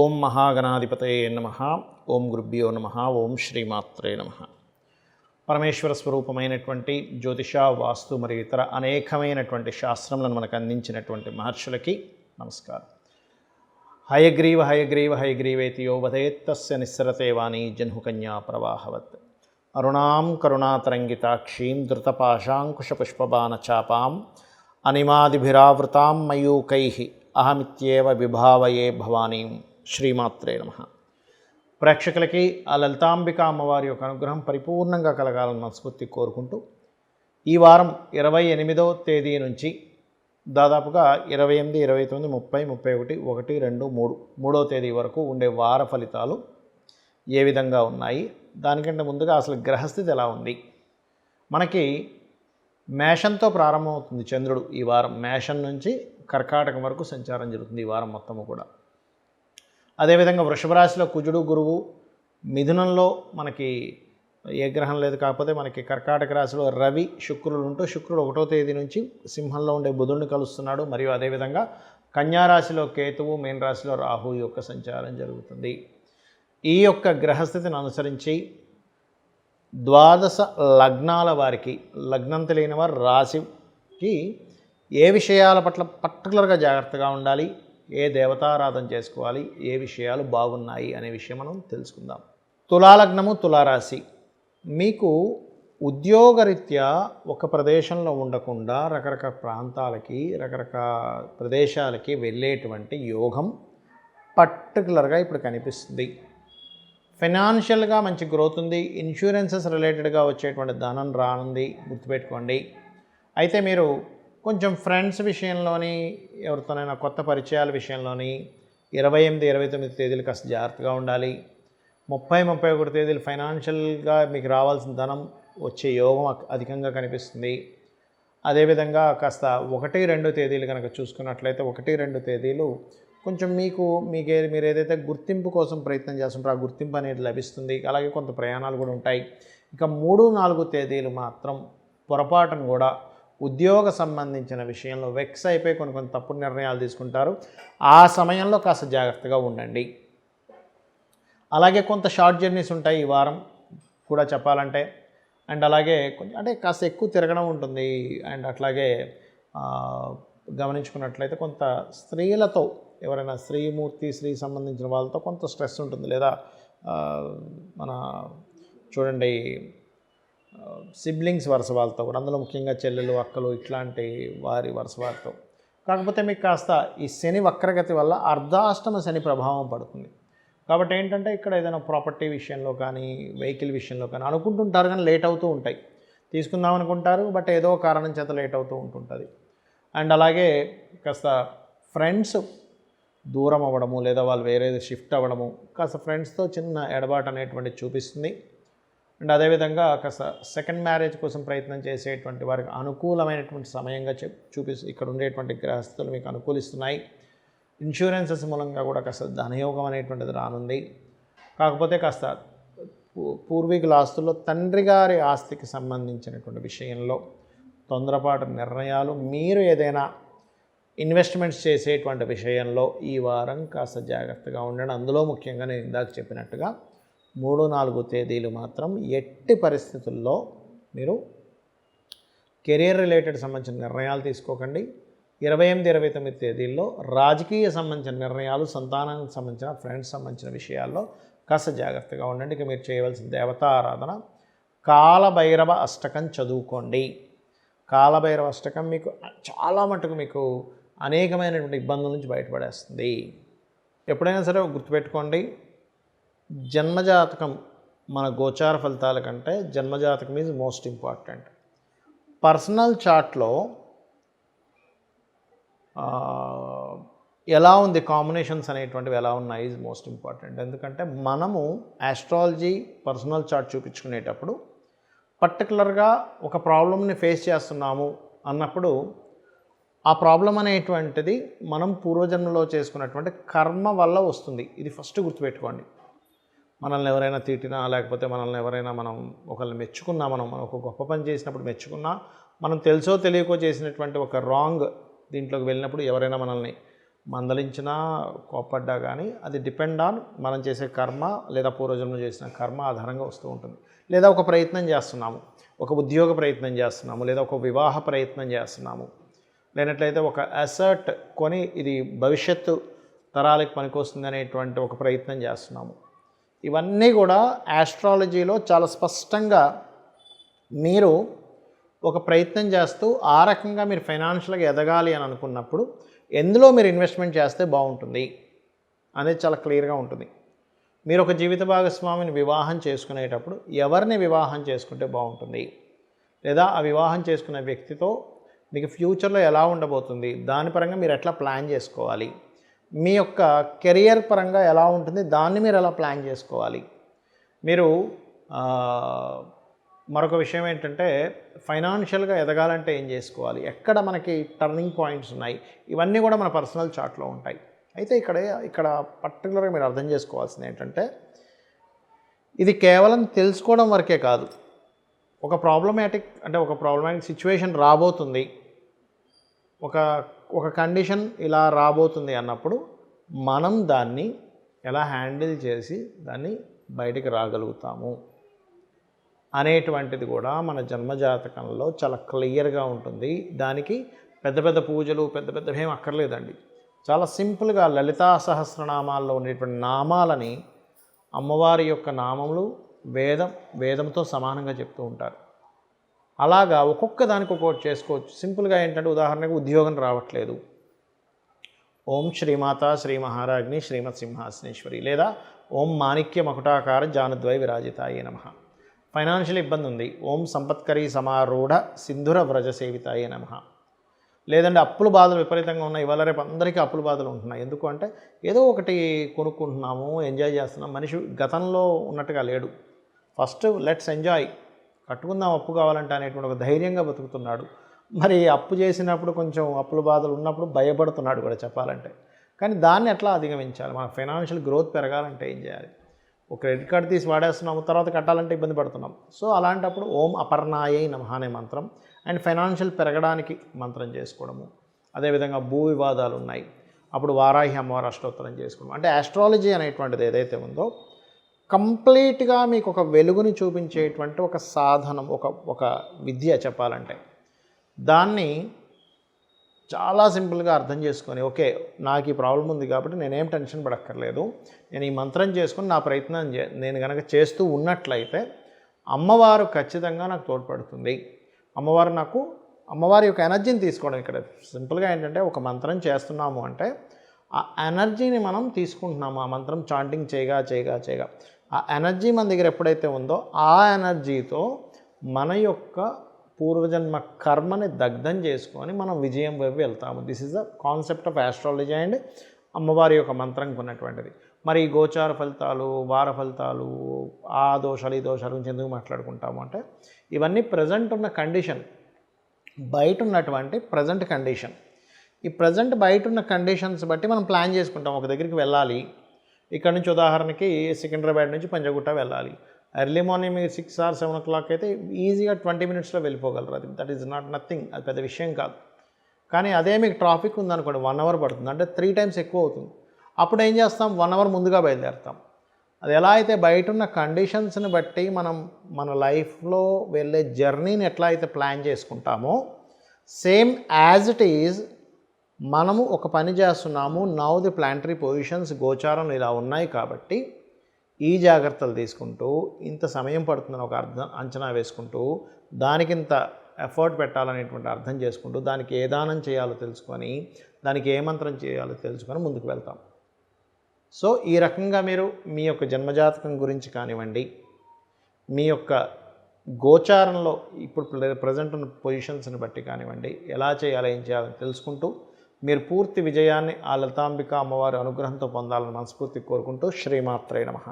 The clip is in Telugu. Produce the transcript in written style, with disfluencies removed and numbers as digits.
ఓం మహాగణాధిపతయే నమః. ఓం గురుభ్యో నమః. ఓం శ్రీమాత్రే నమః. పరమేశ్వర స్వరూపమైనటువంటి జ్యోతిష, వాస్తు మరియు ఇతర అనేకమైనటువంటి శాస్త్రములను మనకు అందించినటువంటి మహర్షులకి నమస్కారం. హయగ్రీవ హయగ్రీవ హయగ్రీవేతి యో వదేత్తస్య నిస్సరతే వాణి జహ్నుకన్యా ప్రవాహవత్. అరుణాం కరుణాతరంగితాక్షీం ధృతపాశాంకుశపుష్పబాణచాపాం అనిమాదిభిరావృతాం మయూకైః అహమిత్యేవ విభావయే భవానీం. శ్రీమాత్రే నమః. ప్రేక్షకులకి ఆ లలితాంబిక అమ్మవారి యొక్క అనుగ్రహం పరిపూర్ణంగా కలగాలని మనస్ఫూర్తి కోరుకుంటూ, ఈ వారం 28వ తేదీ నుంచి దాదాపుగా 28, 29, 30, 31, 1, 2, 3 మూడో తేదీ వరకు ఉండే వార ఫలితాలు ఏ విధంగా ఉన్నాయి, దానికంటే ముందుగా అసలు గ్రహస్థితి ఎలా ఉంది. మనకి మేషంతో ప్రారంభమవుతుంది చంద్రుడు. ఈ వారం మేషం నుంచి కర్కాటకం వరకు సంచారం జరుగుతుంది ఈ వారం మొత్తము కూడా. అదేవిధంగా వృషభ రాశిలో కుజుడు, గురువు, మిథునంలో మనకి ఏ గ్రహం లేదు, కాకపోతే మనకి కర్కాటక రాశిలో రవి, శుక్రుడు ఉంటూ, శుక్రుడు 1వ తేదీ నుంచి సింహంలో ఉండే బుధుడిని కలుస్తున్నాడు. మరియు అదేవిధంగా కన్యా రాశిలో కేతువు, మీన రాశిలో రాహు యొక్క సంచారం జరుగుతుంది. ఈ యొక్క గ్రహస్థితిని అనుసరించి 12 లగ్నాల వారికి, లగ్నం తెలియని వారు రాశికి ఏ విషయాల పట్ల పర్టికులర్గా జాగ్రత్తగా ఉండాలి, ఏ దేవతారాధన చేసుకోవాలి, ఏ విషయాలు బాగున్నాయి అనే విషయం మనం తెలుసుకుందాం. తులాలగ్నము, తులారాశి. మీకు ఉద్యోగరీత్యా ఒక ప్రదేశంలో ఉండకుండా రకరకాల ప్రాంతాలకి, రకరకాల ప్రదేశాలకి వెళ్ళేటువంటి యోగం పర్టికులర్గా ఇప్పుడు కనిపిస్తుంది. ఫైనాన్షియల్గా మంచి గ్రోత్ ఉంది. ఇన్సూరెన్సెస్ రిలేటెడ్గా వచ్చేటువంటి ధనం రానుంది, గుర్తుపెట్టుకోండి. అయితే మీరు కొంచెం ఫ్రెండ్స్ విషయంలోని, ఎవరితోనైనా కొత్త పరిచయాల విషయంలోని 28, 29 తేదీలు కాస్త జాగ్రత్తగా ఉండాలి. 30, 31 తేదీలు ఫైనాన్షియల్గా మీకు రావాల్సిన ధనం వచ్చే యోగం అధికంగా కనిపిస్తుంది. అదేవిధంగా కాస్త 1, 2 తేదీలు కనుక చూసుకున్నట్లయితే 1, 2 తేదీలు కొంచెం మీరు ఏదైతే గుర్తింపు కోసం ప్రయత్నం చేస్తుంటారో ఆ గుర్తింపు అనేది లభిస్తుంది. అలాగే కొంత ప్రయాణాలు కూడా ఉంటాయి. ఇక 3, 4 తేదీలు మాత్రం పొరపాటును కూడా ఉద్యోగ సంబంధించిన విషయంలో వెక్స్ అయిపోయి కొన్ని తప్పుడు నిర్ణయాలు తీసుకుంటారు. ఆ సమయంలో కాస్త జాగ్రత్తగా ఉండండి. అలాగే కొంత షార్ట్ జర్నీస్ ఉంటాయి ఈ వారం కూడా చెప్పాలంటే. అండ్ అలాగే కొంచెం అంటే కాస్త ఎక్కువ తిరగడం ఉంటుంది. అండ్ అట్లాగే గమనించుకున్నట్లయితే కొంత స్త్రీలతో, ఎవరైనా స్త్రీమూర్తి, స్త్రీ సంబంధించిన వాళ్ళతో కొంత స్ట్రెస్ ఉంటుంది. లేదా మన చూడండి సిబ్లింగ్స్ వరుస వాళ్ళతో కూడా, అందులో ముఖ్యంగా చెల్లెలు, అక్కలు ఇట్లాంటి వారి వరుస వారితో. కాకపోతే మీకు కాస్త ఈ శని వక్రగతి వల్ల అర్ధాష్టమ శని ప్రభావం పడుతుంది. కాబట్టి ఏంటంటే ఇక్కడ ఏదైనా ప్రాపర్టీ విషయంలో కానీ, వెహికల్ విషయంలో కానీ అనుకుంటుంటారు కానీ లేట్ అవుతూ ఉంటాయి. తీసుకుందాం అనుకుంటారు, బట్ ఏదో కారణం చేత లేట్ అవుతూ ఉంటుంటుంది. అండ్ అలాగే కాస్త ఫ్రెండ్స్ దూరం అవ్వడము, లేదా వాళ్ళు వేరే షిఫ్ట్ అవ్వడము, కాస్త ఫ్రెండ్స్తో చిన్న ఎడబాటు అనేటువంటిది చూపిస్తుంది. అండ్ అదేవిధంగా కాస్త సెకండ్ మ్యారేజ్ కోసం ప్రయత్నం చేసేటువంటి వారికి అనుకూలమైనటువంటి సమయంగా ఇక్కడ ఉండేటువంటి గ్రహస్థులు మీకు అనుకూలిస్తున్నాయి. ఇన్సూరెన్సెస్ మూలంగా కూడా కాస్త ధనయోగం అనేటువంటిది రానుంది. కాకపోతే కాస్త పూర్వీకుల ఆస్తుల్లో తండ్రి గారి ఆస్తికి సంబంధించినటువంటి విషయంలో తొందరపాటు నిర్ణయాలు, మీరు ఏదైనా ఇన్వెస్ట్మెంట్స్ చేసేటువంటి విషయంలో ఈ వారం కాస్త జాగ్రత్తగా ఉండండి. అందులో ముఖ్యంగా నేను ఇందాక చెప్పినట్టుగా 3, 4 తేదీలు మాత్రం ఎట్టి పరిస్థితుల్లో మీరు కెరీర్ రిలేటెడ్ సంబంధించిన నిర్ణయాలు తీసుకోకండి. 28, 29 తేదీల్లో రాజకీయ సంబంధించిన నిర్ణయాలు, సంతానానికి సంబంధించిన, ఫ్రెండ్స్ సంబంధించిన విషయాల్లో కాస్త జాగ్రత్తగా ఉండండి. ఇక మీరు చేయవలసిన దేవతా ఆరాధన కాలభైరవ అష్టకం చదువుకోండి. కాలభైరవ అష్టకం మీకు చాలా మటుకు మీకు అనేకమైనటువంటి ఇబ్బందుల నుంచి బయటపడేస్తుంది. ఎప్పుడైనా సరే గుర్తుపెట్టుకోండి, జన్మజాతకం మన గోచార ఫలితాల కంటే జన్మజాతకం ఈజ్ మోస్ట్ ఇంపార్టెంట్. పర్సనల్ చార్ట్లో ఎలా ఉంది, కాంబినేషన్స్ అనేటువంటివి ఎలా ఉన్నాయి ఈజ్ మోస్ట్ ఇంపార్టెంట్. ఎందుకంటే మనము ఆస్ట్రాలజీ పర్సనల్ చార్ట్ చూపించుకునేటప్పుడు పర్టికులర్గా ఒక ప్రాబ్లమ్ని ఫేస్ చేస్తున్నాము అన్నప్పుడు ఆ ప్రాబ్లం అనేటువంటిది మనం పూర్వజన్మలో చేసుకున్నటువంటి కర్మ వల్ల వస్తుంది. ఇది ఫస్ట్ గుర్తుపెట్టుకోండి. మనల్ని ఎవరైనా తిట్టినా, లేకపోతే మనల్ని ఎవరైనా మనం ఒకరిని మెచ్చుకున్నా, మనం ఒక గొప్ప పని చేసినప్పుడు మెచ్చుకున్నా, మనం తెలుసో తెలియకో చేసినటువంటి ఒక రాంగ్ దీంట్లోకి వెళ్ళినప్పుడు ఎవరైనా మనల్ని మందలించినా కోప్పడ్డా కానీ అది డిపెండ్ ఆన్ మనం చేసే కర్మ లేదా పూర్వజన్మ చేసిన కర్మ ఆధారంగా వస్తూ ఉంటుంది. లేదా ఒక ప్రయత్నం చేస్తున్నాము, ఒక ఉద్యోగ ప్రయత్నం చేస్తున్నాము, లేదా ఒక వివాహ ప్రయత్నం చేస్తున్నాము, లేనట్లయితే ఒక అసెట్ కొని ఇది భవిష్యత్తు తరాలకు పనికొస్తుంది అనేటువంటి ఒక ప్రయత్నం చేస్తున్నాము. ఇవన్నీ కూడా ఆస్ట్రాలజీలో చాలా స్పష్టంగా మీరు ఒక ప్రయత్నం చేస్తూ ఆ రకంగా మీరు ఫైనాన్షియల్గా ఎదగాలి అని అనుకున్నప్పుడు ఎందులో మీరు ఇన్వెస్ట్మెంట్ చేస్తే బాగుంటుంది అనేది చాలా క్లియర్గా ఉంటుంది. మీరు ఒక జీవిత భాగస్వామిని వివాహం చేసుకునేటప్పుడు ఎవరిని వివాహం చేసుకుంటే బాగుంటుంది, లేదా ఆ వివాహం చేసుకునే వ్యక్తితో మీకు ఫ్యూచర్లో ఎలా ఉండబోతుంది, దాని పరంగా మీరు ఎట్లా ప్లాన్ చేసుకోవాలి, మీ యొక్క కెరియర్ పరంగా ఎలా ఉంటుంది దాన్ని మీరు ఎలా ప్లాన్ చేసుకోవాలి. మీరు మరొక విషయం ఏంటంటే ఫైనాన్షియల్గా ఎదగాలంటే ఏం చేసుకోవాలి, ఎక్కడ మనకి టర్నింగ్ పాయింట్స్ ఉన్నాయి, ఇవన్నీ కూడా మన పర్సనల్ చార్ట్లో ఉంటాయి. అయితే ఇక్కడ పర్టికులర్గా మీరు అర్థం చేసుకోవాల్సింది ఏంటంటే ఇది కేవలం తెలుసుకోవడం వరకే కాదు. ఒక ప్రాబ్లమాటిక్ సిచ్యువేషన్ రాబోతుంది, ఒక కండిషన్ ఇలా రాబోతుంది అన్నప్పుడు మనం దాన్ని ఎలా హ్యాండిల్ చేసి దాన్ని బయటికి రాగలుగుతాము అనేటువంటిది కూడా మన జన్మజాతకంలో చాలా క్లియర్గా ఉంటుంది. దానికి పెద్ద పెద్ద పూజలు పెద్దవేం అక్కర్లేదండి. చాలా సింపుల్గా లలితా సహస్రనామాల్లో ఉండేటువంటి నామాలని అమ్మవారి యొక్క నామములు వేదంతో సమానంగా చెప్తూ ఉంటారు. అలాగా ఒక్కొక్క దానికి ఒక్కొక్కటి చేసుకోవచ్చు. సింపుల్గా ఏంటంటే ఉదాహరణకు ఉద్యోగం రావట్లేదు, ఓం శ్రీమాత శ్రీ మహారాజ్ని శ్రీమత్ సింహాసనేశ్వరి, లేదా ఓం మాణిక్య మకుటాకార జానుద్వై విరాజితాయే నమః. ఫైనాన్షియల్ ఇబ్బంది ఉంది, ఓం సంపత్కరీ సమారూఢ సింధుర వ్రజ సేవితాయే నమః. లేదంటే అప్పుల బాధలు విపరీతంగా ఉన్నాయి, ఇవాళ రేపు అందరికీ అప్పుల బాధలు ఉంటున్నాయి. ఎందుకు అంటే ఏదో ఒకటి కొనుక్కుంటున్నాము, ఎంజాయ్ చేస్తున్నాం. మనిషి గతంలో ఉన్నట్టుగా లేడు. ఫస్ట్ లెట్స్ ఎంజాయ్, కట్టుకుందాం అప్పు కావాలంటే అనేటువంటి ఒక ధైర్యంగా బతుకుతున్నాడు. మరి అప్పు చేసినప్పుడు కొంచెం అప్పుల బాధలు ఉన్నప్పుడు భయపడుతున్నాడు కూడా చెప్పాలంటే. కానీ దాన్ని ఎట్లా అధిగమించాలి, మన ఫైనాన్షియల్ గ్రోత్ పెరగాలంటే ఏం చేయాలి? ఒక క్రెడిట్ కార్డు తీసి వాడేస్తున్నాము, తర్వాత కట్టాలంటే ఇబ్బంది పడుతున్నాం. సో అలాంటప్పుడు ఓం అపర్ణాయై నమః అనే మంత్రం అండ్ ఫైనాన్షియల్ పెరగడానికి మంత్రం చేసుకోవడము. అదేవిధంగా భూ వివాదాలు ఉన్నాయి, అప్పుడు వారాహి అమ్మవారి అష్టోత్తరం చేసుకోవడం. అంటే ఆస్ట్రాలజీ అనేటువంటిది ఏదైతే ఉందో కంప్లీట్గా మీకు ఒక వెలుగుని చూపించేటువంటి ఒక సాధనం, ఒక విద్య చెప్పాలంటే. దాన్ని చాలా సింపుల్గా అర్థం చేసుకొని, ఓకే నాకు ఈ ప్రాబ్లం ఉంది కాబట్టి నేనేం టెన్షన్ పడక్కర్లేదు, నేను ఈ మంత్రం చేసుకుని నా ప్రయత్నం నేను కనుక చేస్తూ ఉన్నట్లయితే అమ్మవారు ఖచ్చితంగా నాకు తోడ్పడుతుంది. అమ్మవారి యొక్క ఎనర్జీని తీసుకోవడం. ఇక్కడ సింపుల్గా ఏంటంటే ఒక మంత్రం చేస్తున్నాము అంటే ఆ ఎనర్జీని మనం తీసుకుంటున్నాము. ఆ మంత్రం చాంటింగ్ చేయగా ఆ ఎనర్జీ మన దగ్గర ఎప్పుడైతే ఉందో ఆ ఎనర్జీతో మన యొక్క పూర్వజన్మ కర్మని దగ్ధం చేసుకొని మనం విజయం వైపు వెళ్తాము. This is the concept of astrology and అమ్మవారి యొక్క మంత్రం కొన్నటువంటిది. మరి ఈ గోచార ఫలితాలు, వార ఫలితాలు, ఆ దోషాలు ఈ దోషాల గురించి ఎందుకు మాట్లాడుకుంటాము అంటే ఇవన్నీ ప్రజెంట్ ఉన్న కండిషన్, బయట ఉన్నటువంటి ప్రజెంట్ కండిషన్. ఈ ప్రజెంట్ బయట ఉన్న కండిషన్స్ బట్టి మనం ప్లాన్ చేసుకుంటాం. ఒక దగ్గరికి వెళ్ళాలి, ఇక్కడ నుంచి ఉదాహరణకి సికింద్రాబాద్ నుంచి పంజగుట్ట వెళ్ళాలి. ఎర్లీ మార్నింగ్ మీరు 6 or 7 o'clock అయితే ఈజీగా 20 minutesలో వెళ్ళిపోగలరు. అది దట్ ఈజ్ నాట్ నథింగ్, అది పెద్ద విషయం కాదు. కానీ అదే మీకు ట్రాఫిక్ ఉందనుకోండి 1 hour పడుతుంది, అంటే 3 times ఎక్కువ అవుతుంది. అప్పుడు ఏం చేస్తాం, 1 hour ముందుగా బయలుదేరుతాం. అది ఎలా అయితే బయట ఉన్న కండిషన్స్ని బట్టి మనం మన లైఫ్లో వెళ్ళే జర్నీని ఎట్లా అయితే ప్లాన్ చేసుకుంటామో సేమ్ యాజ్ ఇట్ ఈజ్ మనము ఒక పని చేస్తున్నాము. నౌ ది ప్లానటరీ పొజిషన్స్ గోచారంలో ఇలా ఉన్నాయి కాబట్టి ఈ జాగ్రత్తలు తీసుకుంటూ ఇంత సమయం పడుతుందని ఒక అంచనా వేసుకుంటూ దానికింత ఎఫర్ట్ పెట్టాలనేటువంటి అర్థం చేసుకుంటూ దానికి ఏ దానం చేయాలో తెలుసుకొని దానికి ఏ మంత్రం చేయాలో తెలుసుకొని ముందుకు వెళ్తాం. సో ఈ రకంగా మీరు మీ యొక్క జన్మజాతకం గురించి కానివ్వండి, మీ యొక్క గోచారంలో ఇప్పుడు ప్రజెంట్ ఉన్న పొజిషన్స్ని బట్టి కానివ్వండి, ఎలా చేయాలో ఏం చేయాలని తెలుసుకుంటూ మీరు పూర్తి విజయాన్ని ఆ లలితాంబిక అమ్మవారి అనుగ్రహంతో పొందాలని మనస్ఫూర్తి కోరుకుంటూ శ్రీమాత్రే నమః.